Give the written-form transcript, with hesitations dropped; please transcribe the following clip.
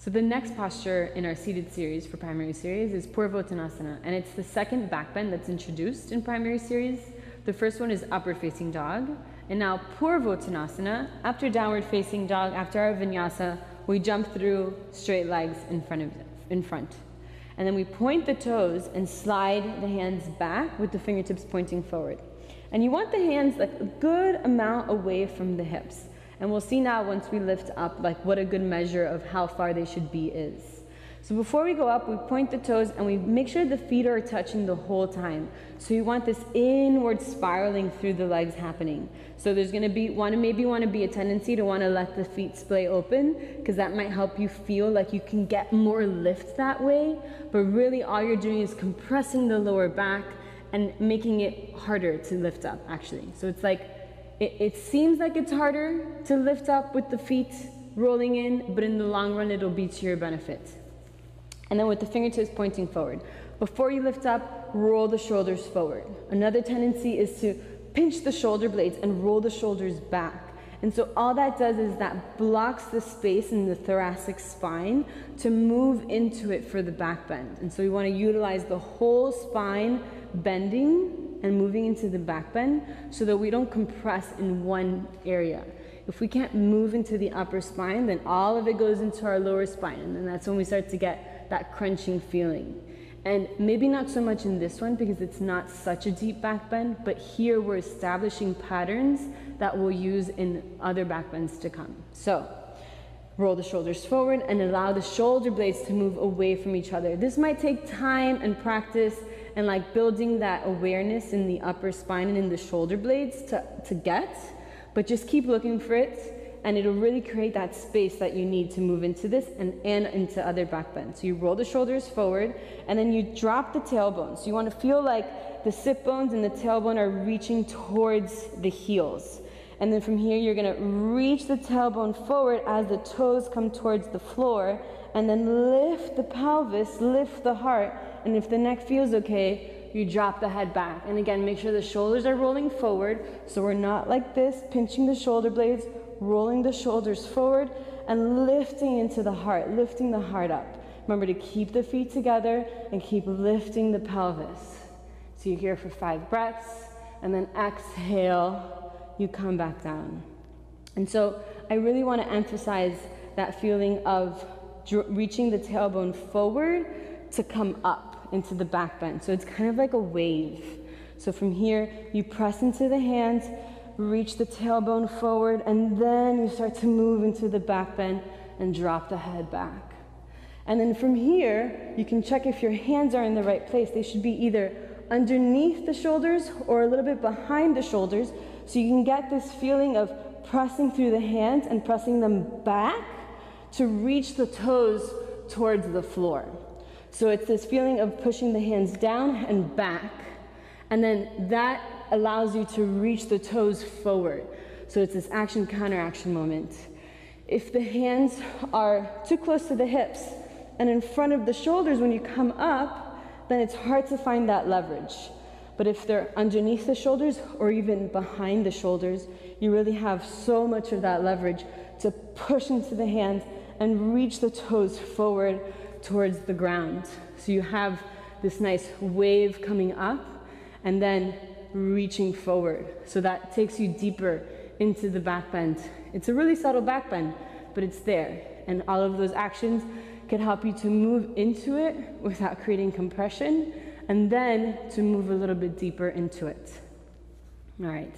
So the next posture in our seated series for primary series is Purvottanasana, and it's the second back bend that's introduced in primary series. The first one is upward facing dog, and now Purvottanasana, after downward facing dog, after our vinyasa, we jump through straight legs in front. And then we point the toes and slide the hands back with the fingertips pointing forward. And you want the hands like a good amount away from the hips. And we'll see now once we lift up like what a good measure of how far they should be is. So before we go up, we point the toes and we make sure the feet are touching the whole time. So you want this inward spiraling through the legs happening. So there's going to be maybe a tendency to want to let the feet splay open, because that might help you feel like you can get more lift that way. But really all you're doing is compressing the lower back and making it harder to lift up actually. So it's like, it seems like it's harder to lift up with the feet rolling in, but in the long run it'll be to your benefit. And then with the fingertips pointing forward. Before you lift up, roll the shoulders forward. Another tendency is to pinch the shoulder blades and roll the shoulders back. And so all that does is that blocks the space in the thoracic spine to move into it for the back bend. And so we want to utilize the whole spine bending and moving into the back bend so that we don't compress in one area. If we can't move into the upper spine, then all of it goes into our lower spine, and then that's when we start to get that crunching feeling. And maybe not so much in this one because it's not such a deep back bend, but here we're establishing patterns that we'll use in other back bends to come. So roll the shoulders forward and allow the shoulder blades to move away from each other. This might take time and practice and like building that awareness in the upper spine and in the shoulder blades to get, but just keep looking for it and it'll really create that space that you need to move into this and into other back bends. So you roll the shoulders forward and then you drop the tailbone. So you want to feel like the sit bones and the tailbone are reaching towards the heels. And then from here you're going to reach the tailbone forward as the toes come towards the floor, and then lift the pelvis, lift the heart, and if the neck feels okay, you drop the head back. And again, make sure the shoulders are rolling forward, so we're not like this, pinching the shoulder blades, rolling the shoulders forward, and lifting into the heart, lifting the heart up. Remember to keep the feet together and keep lifting the pelvis. So you're here for 5 breaths, and then exhale, you come back down. And so I really want to emphasize that feeling of reaching the tailbone forward to come up into the back bend. So it's kind of like a wave. So from here, you press into the hands, reach the tailbone forward, and then you start to move into the back bend and drop the head back. And then from here, you can check if your hands are in the right place. They should be either underneath the shoulders or a little bit behind the shoulders, so you can get this feeling of pressing through the hands and pressing them back to reach the toes towards the floor. So it's this feeling of pushing the hands down and back, and then that allows you to reach the toes forward. So it's this action counteraction moment. If the hands are too close to the hips and in front of the shoulders when you come up, then it's hard to find that leverage. But if they're underneath the shoulders or even behind the shoulders, you really have so much of that leverage to push into the hands and reach the toes forward towards the ground. So you have this nice wave coming up and then reaching forward. So that takes you deeper into the back bend. It's a really subtle back bend, but it's there. And all of those actions can help you to move into it without creating compression, and then to move a little bit deeper into it. All right.